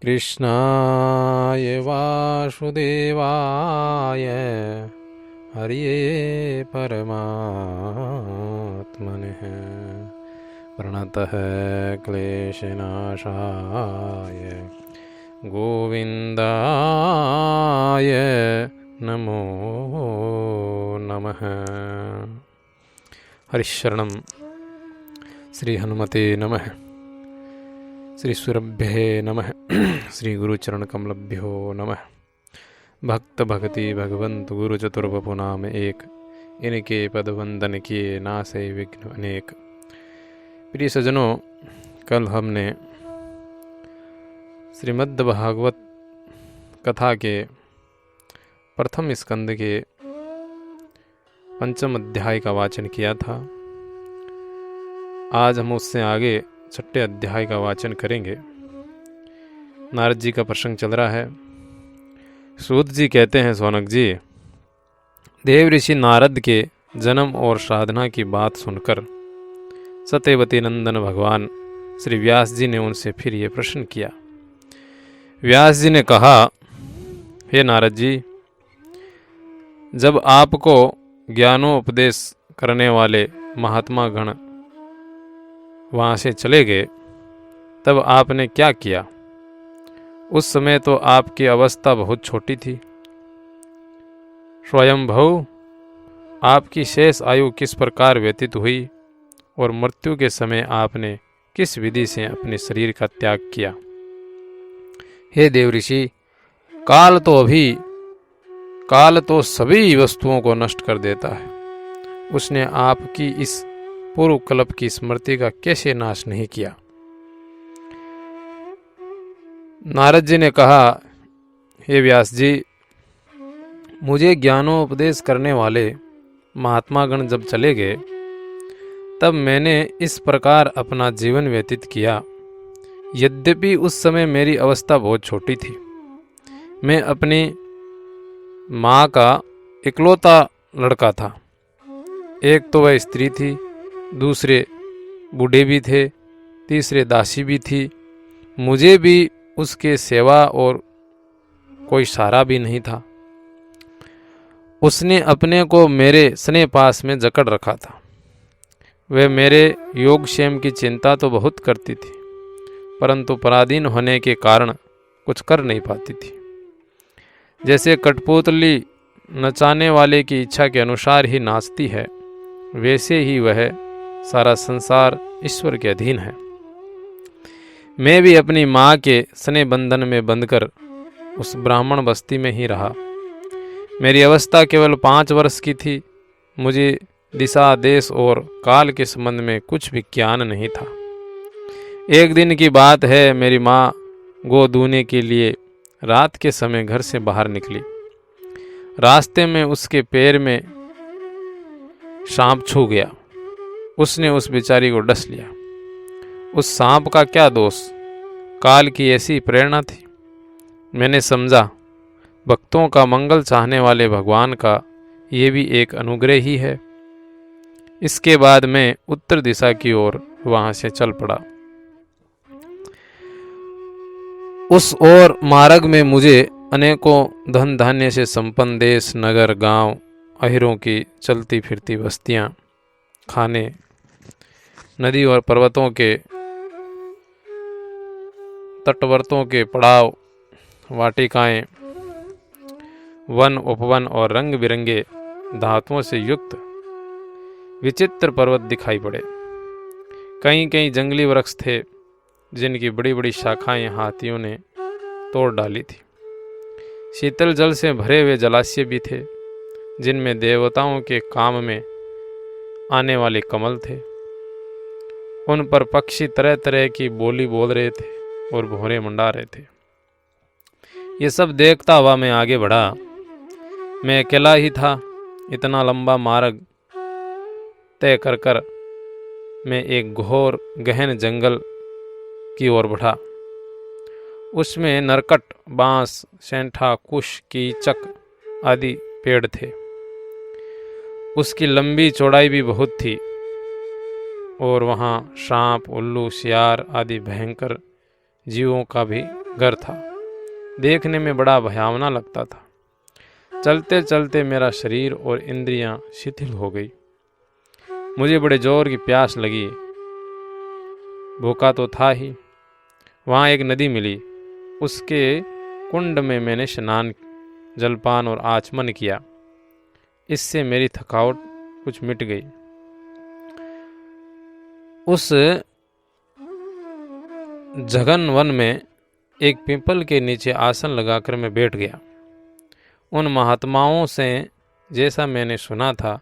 कृष्णाय वासुदेवाय हरिये परमात्मने प्रणतः क्लेशनाशाय गोविन्दाय नमो नमः। हरिशरणं श्री हनुमते नमः। श्री सुरभ्ये नमः। श्री गुरुचरणकमलभ्यो नमः। भक्त भगति भगवंत गुरु चतुर्वपु नाम एक, इनके पद वंदन किए नासै विघ्न अनेक। प्रिय सज्जनों, कल हमने श्रीमद् भागवत कथा के प्रथम स्कंद के पंचम अध्याय का वाचन किया था। आज हम उससे आगे छठे अध्याय का वाचन करेंगे। नारद जी का प्रसंग चल रहा है। सूत जी कहते हैं, सौनक जी, देव ऋषि नारद के जन्म और साधना की बात सुनकर सत्यवती नंदन भगवान श्री व्यास जी ने उनसे फिर ये प्रश्न किया। व्यास जी ने कहा, हे नारद जी, जब आपको ज्ञानोपदेश करने वाले महात्मा गण वहाँ से चले गए तब आपने क्या किया? उस समय तो आपकी अवस्था बहुत छोटी थी। स्वयंभू आपकी शेष आयु किस प्रकार व्यतीत हुई और मृत्यु के समय आपने किस विधि से अपने शरीर का त्याग किया? हे देव ऋषि, काल तो सभी वस्तुओं को नष्ट कर देता है। उसने आपकी इस पूर्व कल्प की स्मृति का कैसे नाश नहीं किया? नारद जी ने कहा, हे व्यास जी, मुझे ज्ञानोपदेश करने वाले महात्मा गण जब चले गए तब मैंने इस प्रकार अपना जीवन व्यतीत किया। यद्यपि उस समय मेरी अवस्था बहुत छोटी थी। मैं अपनी माँ का इकलौता लड़का था। एक तो वह स्त्री थी, दूसरे बूढ़े भी थे, तीसरे दासी भी थी। मुझे भी उसके सेवा और कोई सहारा भी नहीं था। उसने अपने को मेरे स्नेह पास में जकड़ रखा था। वह मेरे योगक्षेम की चिंता तो बहुत करती थी, परंतु पराधीन होने के कारण कुछ कर नहीं पाती थी। जैसे कठपुतली नचाने वाले की इच्छा के अनुसार ही नाचती है, वैसे ही वह सारा संसार ईश्वर के अधीन है। मैं भी अपनी माँ के स्नेह बंधन में बंधकर उस ब्राह्मण बस्ती में ही रहा। मेरी अवस्था केवल 5 वर्ष की थी। मुझे दिशा, देश और काल के संबंध में कुछ भी ज्ञान नहीं था। एक दिन की बात है, मेरी माँ गो दूने के लिए रात के समय घर से बाहर निकली। रास्ते में उसके पैर में सांप छू गया। उसने उस बेचारी को डस लिया। उस सांप का क्या दोष? काल की ऐसी प्रेरणा थी। मैंने समझा, भक्तों का मंगल चाहने वाले भगवान का ये भी एक अनुग्रह ही है। इसके बाद मैं उत्तर दिशा की ओर वहां से चल पड़ा। उस ओर मार्ग में मुझे अनेकों धन धान्य से संपन्न देश, नगर, गांव, अहिरों की चलती फिरती बस्तियां, खाने, नदी और पर्वतों के तटवर्तों के पड़ाव, वाटिकाएं, वन, उपवन और रंग बिरंगे धातुओं से युक्त विचित्र पर्वत दिखाई पड़े। कहीं कहीं जंगली वृक्ष थे जिनकी बड़ी बड़ी शाखाएं हाथियों ने तोड़ डाली थी। शीतल जल से भरे हुए जलाशय भी थे जिनमें देवताओं के काम में आने वाले कमल थे। उन पर पक्षी तरह तरह की बोली बोल रहे थे और भौरे मंडा रहे थे। ये सब देखता हुआ मैं आगे बढ़ा। मैं अकेला ही था। इतना लंबा मार्ग तय कर मैं एक घोर गहन जंगल की ओर बढ़ा। उसमें नरकट, बांस, सेंठा, कुश, कीचक आदि पेड़ थे। उसकी लंबी चौड़ाई भी बहुत थी और वहाँ सांप, उल्लू, सियार आदि भयंकर जीवों का भी घर था। देखने में बड़ा भयावना लगता था। चलते चलते मेरा शरीर और इंद्रियां शिथिल हो गई। मुझे बड़े जोर की प्यास लगी। भूखा तो था ही। वहाँ एक नदी मिली। उसके कुंड में मैंने स्नान, जलपान और आचमन किया। इससे मेरी थकावट कुछ मिट गई। उस जघन वन में एक पीपल के नीचे आसन लगाकर मैं बैठ गया। उन महात्माओं से जैसा मैंने सुना था,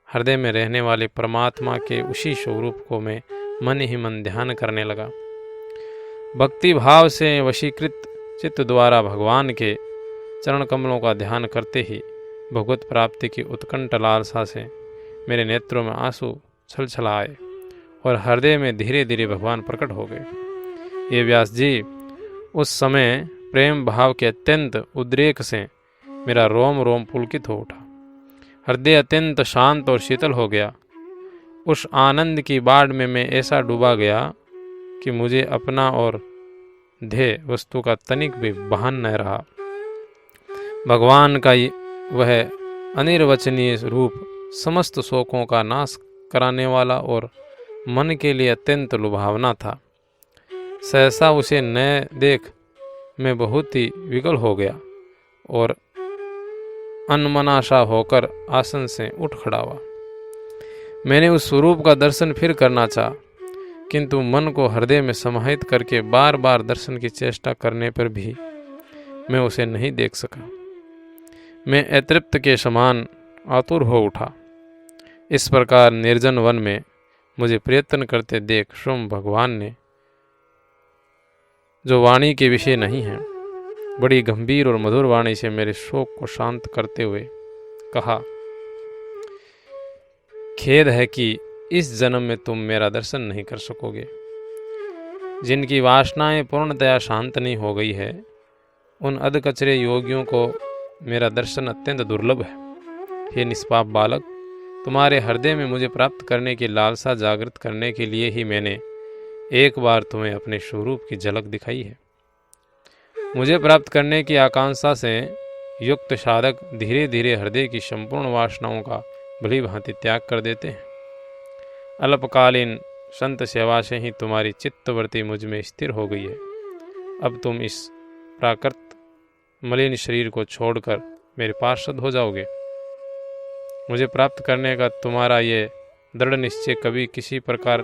हृदय में रहने वाले परमात्मा के उसी स्वरूप को मैं मन ही मन ध्यान करने लगा। भक्ति भाव से वशीकृत चित्त द्वारा भगवान के चरण कमलों का ध्यान करते ही भगवत प्राप्ति की उत्कंठ लालसा से मेरे नेत्रों में आंसू छलछला आए और हृदय में धीरे धीरे भगवान प्रकट हो गए। ये व्यास जी, उस समय प्रेम भाव के अत्यंत उद्रेक से मेरा रोम रोम पुलकित हो उठा। हृदय अत्यंत शांत और शीतल हो गया। उस आनंद की बाढ़ में मैं ऐसा डूबा गया कि मुझे अपना और ध्येय वस्तु का तनिक भी भान न रहा। भगवान का वह अनिर्वचनीय रूप समस्त शोकों का नाश कराने वाला और मन के लिए अत्यंत लुभावना था। सहसा उसे न देख मैं बहुत ही विकल हो गया और अनमनाशा होकर आसन से उठ खड़ा हुआ। मैंने उस स्वरूप का दर्शन फिर करना चाहा, किंतु मन को हृदय में समाहित करके बार बार दर्शन की चेष्टा करने पर भी मैं उसे नहीं देख सका। मैं अतृप्त के समान आतुर हो उठा। इस प्रकार निर्जन वन में मुझे प्रयत्न करते देख स्वयं भगवान ने, जो वाणी के विषय नहीं है, बड़ी गंभीर और मधुर वाणी से मेरे शोक को शांत करते हुए कहा, खेद है कि इस जन्म में तुम मेरा दर्शन नहीं कर सकोगे। जिनकी वासनाएं पूर्णतया शांत नहीं हो गई है, उन अधकचरे योगियों को मेरा दर्शन अत्यंत दुर्लभ है। हे निष्पाप बालक, तुम्हारे हृदय में मुझे प्राप्त करने की लालसा जागृत करने के लिए ही मैंने एक बार तुम्हें अपने स्वरूप की झलक दिखाई है। मुझे प्राप्त करने की आकांक्षा से युक्त साधक धीरे धीरे हृदय की संपूर्ण वासनाओं का भली भांति त्याग कर देते हैं। अल्पकालीन संत सेवा से ही तुम्हारी चित्तवृत्ति मुझ में स्थिर हो गई है। अब तुम इस प्राकृत मलिन शरीर को छोड़कर मेरे पार्षद हो जाओगे। मुझे प्राप्त करने का तुम्हारा ये दृढ़ निश्चय कभी किसी प्रकार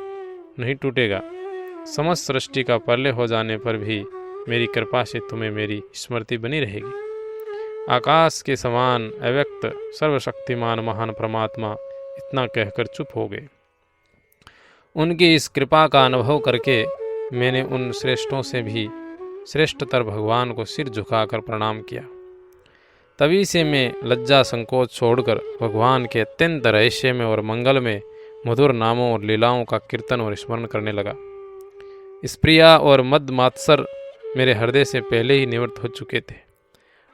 नहीं टूटेगा। समस्त सृष्टि का प्रलय हो जाने पर भी मेरी कृपा से तुम्हें मेरी स्मृति बनी रहेगी। आकाश के समान अव्यक्त सर्वशक्तिमान महान परमात्मा इतना कहकर चुप हो गए। उनकी इस कृपा का अनुभव करके मैंने उन श्रेष्ठों से भी श्रेष्ठतर भगवान को सिर झुकाकर प्रणाम किया। तभी से मैं लज्जा संकोच छोड़कर भगवान के अत्यंत रहस्य में और मंगल में मधुर नामों और लीलाओं का कीर्तन और स्मरण करने लगा। स्प्रिया और मद मात्सर मेरे हृदय से पहले ही निवृत्त हो चुके थे।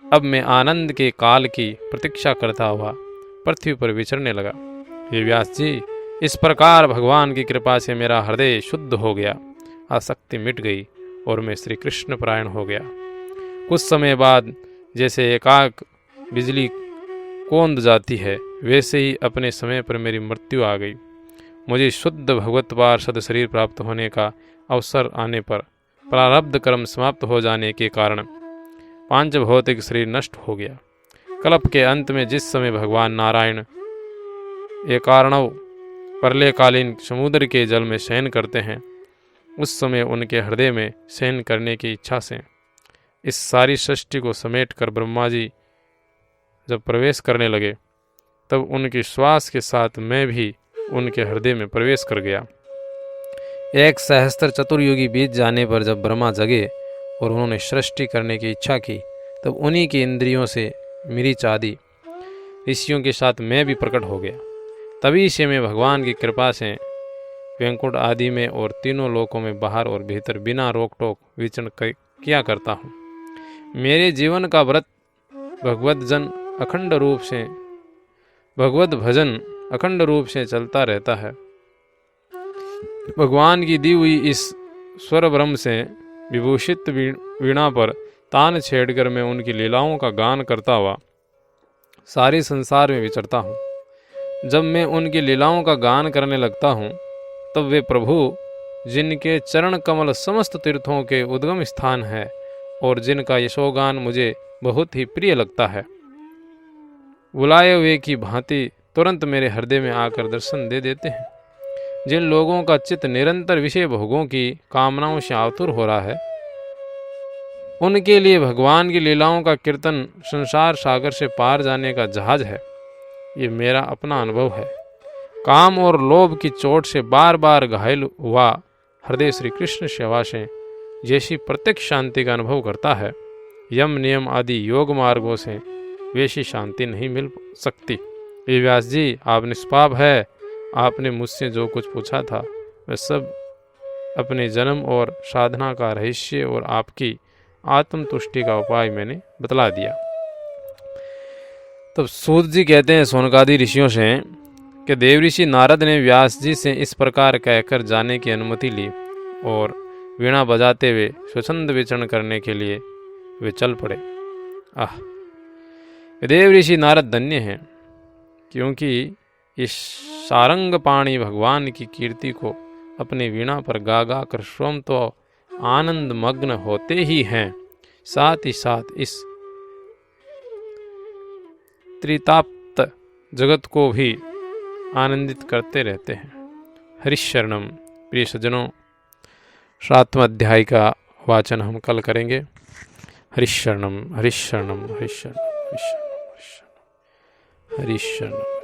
अब मैं आनंद के काल की प्रतीक्षा करता हुआ पृथ्वी पर विचरने लगा। ये व्यास जी, इस प्रकार भगवान की कृपा से मेरा हृदय शुद्ध हो गया, आसक्ति मिट गई और मैं श्री कृष्ण परायण हो गया। कुछ समय बाद जैसे एकाक बिजली कौंध जाती है, वैसे ही अपने समय पर मेरी मृत्यु आ गई। मुझे शुद्ध भगवत पार्षद शरीर प्राप्त होने का अवसर आने पर प्रारब्ध कर्म समाप्त हो जाने के कारण पांच भौतिक शरीर नष्ट हो गया। कल्प के अंत में जिस समय भगवान नारायण एकार्णव प्रलयकालीन समुद्र के जल में शयन करते हैं, उस समय उनके हृदय में शयन करने की इच्छा से इस सारी सृष्टि को समेटकर ब्रह्मा जी जब प्रवेश करने लगे, तब उनकी श्वास के साथ मैं भी उनके हृदय में प्रवेश कर गया। 1 सहस्त्र चतुर्युगी बीत जाने पर जब ब्रह्मा जगे और उन्होंने सृष्टि करने की इच्छा की, तब उन्हीं की इंद्रियों से मिरीच आदि ऋषियों के साथ मैं भी प्रकट हो गया। तभी से मैं भगवान की कृपा से वैकुंठ आदि में और तीनों लोकों में बाहर और भीतर बिना रोक टोक विचरण किया करता हूँ। मेरे जीवन का व्रत भगवत भजन अखंड रूप से चलता रहता है। भगवान की दी हुई इस स्वर ब्रह्म से विभूषित वीणा पर तान छेड़कर मैं उनकी लीलाओं का गान करता हुआ सारे संसार में विचरता हूँ। जब मैं उनकी लीलाओं का गान करने लगता हूँ तब वे प्रभु, जिनके चरण कमल समस्त तीर्थों के उद्गम स्थान है और जिनका यशोगान मुझे बहुत ही प्रिय लगता है, बुलाए हुए की भांति तुरंत मेरे हृदय में आकर दर्शन दे देते हैं। जिन लोगों का चित्त निरंतर विषय भोगों की कामनाओं से आतुर हो रहा है, उनके लिए भगवान की लीलाओं का कीर्तन संसार सागर से पार जाने का जहाज है। ये मेरा अपना अनुभव है। काम और लोभ की चोट से बार बार घायल हुआ हृदय श्री कृष्ण सेवा से जैसी प्रत्यक्ष शांति का अनुभव करता है, यम नियम आदि योग मार्गों से वैसी शांति नहीं मिल सकती। ये व्यास जी, आप निष्पाप है। आपने मुझसे जो कुछ पूछा था वह सब अपने जन्म और साधना का रहस्य और आपकी आत्मतुष्टि का उपाय मैंने बतला दिया। तब सूत जी कहते हैं सोनकादि ऋषियों से कि देव ऋषि नारद ने व्यास जी से इस प्रकार कहकर जाने की अनुमति ली और वीणा बजाते हुए स्वच्छंद विचरण करने के लिए वे चल पड़े। देव ऋषि नारद धन्य हैं, क्योंकि इस सारंग पाणी भगवान की कीर्ति को अपनी वीणा पर गा गा कर स्वयं तो आनंद मग्न होते ही हैं, साथ ही साथ इस त्रिताप्त जगत को भी आनंदित करते रहते हैं। हरिशरणम। प्रिय सज्जनों, 7वां अध्याय का वाचन हम कल करेंगे। हरिशरणम हरिशरणम हरिशरणम हरिशरणम हरिशरणम हरिशरणम।